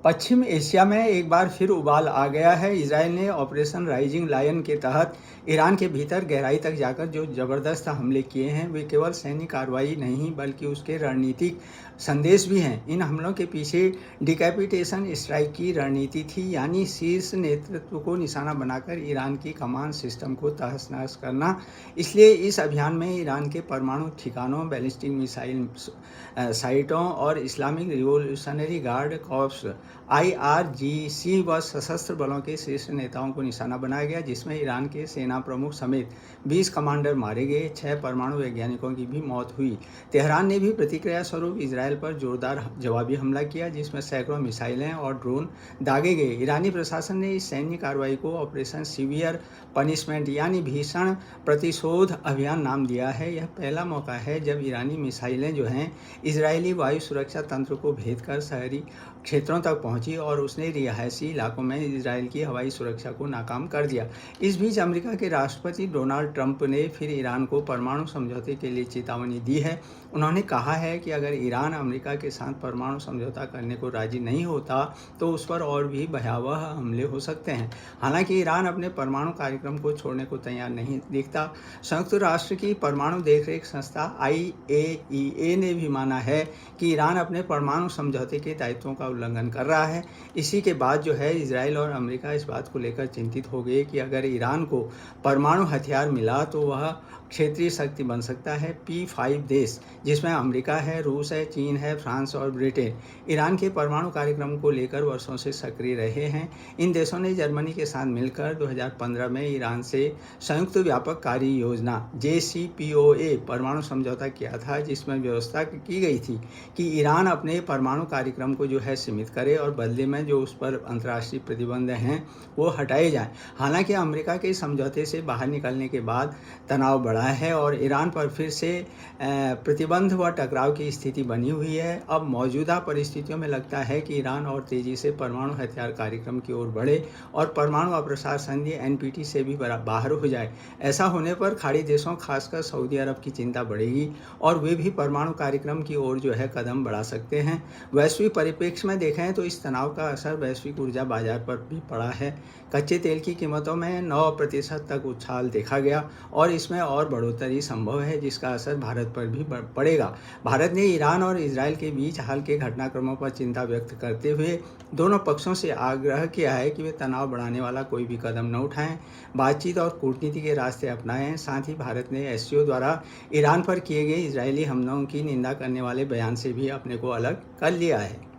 पश्चिम Asia में एक बार फिर उबाल आ गया है। इजरायल ने ऑपरेशन राइजिंग लायन के तहत ईरान के भीतर गहराई तक जाकर जो ज़बरदस्त हमले किए हैं, वे केवल सैन्य कार्रवाई नहीं बल्कि उसके रणनीतिक संदेश भी हैं। इन हमलों के पीछे डिकैपिटेशन स्ट्राइक की रणनीति थी, यानी शीर्ष नेतृत्व को निशाना बनाकर ईरान की कमांड सिस्टम को तहस नहस करना। इसलिए इस अभियान में ईरान के परमाणु ठिकानों, बैलिस्टिक मिसाइल साइटों और Islamic revolutionary guard corps IRGC व सशस्त्र बलों के शीर्ष नेताओं को निशाना बनाया गया, जिसमें ईरान के सेना प्रमुख समेत 20 कमांडर मारे गए। 6 परमाणु वैज्ञानिकों की भी मौत हुई। तेहरान ने भी प्रतिक्रिया स्वरूप इजरायल पर जोरदार जवाबी हमला किया, जिसमें सैकड़ों मिसाइलें और ड्रोन दागे गए। ईरानी प्रशासन ने इस सैन्य कार्रवाई को ऑपरेशन सीवियर पनिशमेंट यानी भीषण प्रतिशोध अभियान नाम दिया है। यह पहला मौका है जब ईरानी मिसाइलें जो हैं इजरायली वायु सुरक्षा तंत्र को भेद कर शहरी क्षेत्रों तक पहुंची और उसने रिहायशी इलाकों में इजरायल की हवाई सुरक्षा को नाकाम कर दिया। इस बीच अमेरिका के राष्ट्रपति डोनाल्ड ट्रंप ने फिर ईरान को परमाणु समझौते के लिए चेतावनी दी है। उन्होंने कहा है कि अगर ईरान अमेरिका के साथ परमाणु समझौता करने को राजी नहीं होता तो उस पर और भी भयावह हमले हो सकते हैं। हालांकि ईरान अपने परमाणु कार्यक्रम को छोड़ने को तैयार नहीं दिखता। संयुक्त राष्ट्र की परमाणु देखरेख संस्था IAEA ने भी माना है कि ईरान अपने परमाणु समझौते के दायित्वों का उल्लंघन कर रहा है। इसी के बाद जो है इजरायल और अमेरिका इस बात को लेकर चिंतित हो गए कि अगर ईरान को परमाणु हथियार मिला तो वह क्षेत्रीय शक्ति बन सकता है। P5 देश, जिसमें अमेरिका है, रूस है, चीन है, फ्रांस और ब्रिटेन, ईरान के परमाणु कार्यक्रम को लेकर वर्षों से सक्रिय रहे हैं। इन देशों ने जर्मनी के साथ मिलकर 2015 में ईरान से संयुक्त व्यापक कार्य योजना JCPOA परमाणु समझौता किया था, जिसमें व्यवस्था की गई थी कि ईरान अपने परमाणु कार्यक्रम को जो है सीमित करे और बदले में जो उस पर अंतर्राष्ट्रीय प्रतिबंध हैं वो हटाए जाएं। हालांकि अमेरिका के समझौते से बाहर निकलने के बाद तनाव बढ़ा है और ईरान पर फिर से प्रतिबंध व टकराव की स्थिति बनी हुई है। अब मौजूदा परिस्थितियों में लगता है कि ईरान और तेजी से परमाणु हथियार कार्यक्रम की ओर बढ़े और परमाणु अप्रसार संधि NPT से भी बाहर हो जाए। ऐसा होने पर खाड़ी देशों, खासकर सऊदी अरब की चिंता बढ़ेगी और वे भी परमाणु कार्यक्रम की ओर जो है कदम बढ़ा सकते हैं। वैश्विक परिप्रेक्ष्य में देखें तो इस तनाव का असर वैश्विक ऊर्जा बाजार पर भी पड़ा है। कच्चे तेल की कीमतों में 9% तक उछाल देखा गया और इसमें और बढ़ोतरी संभव है, जिसका असर भारत पर भी पड़ेगा। भारत ने ईरान और इजरायल के बीच हाल के घटनाक्रमों पर चिंता व्यक्त करते हुए दोनों पक्षों से आग्रह किया है कि वे तनाव बढ़ाने वाला कोई भी कदम न उठाएं, बातचीत और कूटनीति के रास्ते अपनाएं। साथ ही भारत ने SCO द्वारा ईरान पर किए गए इजरायली हमलों की निंदा करने वाले बयान से भी अपने को अलग कर लिया है।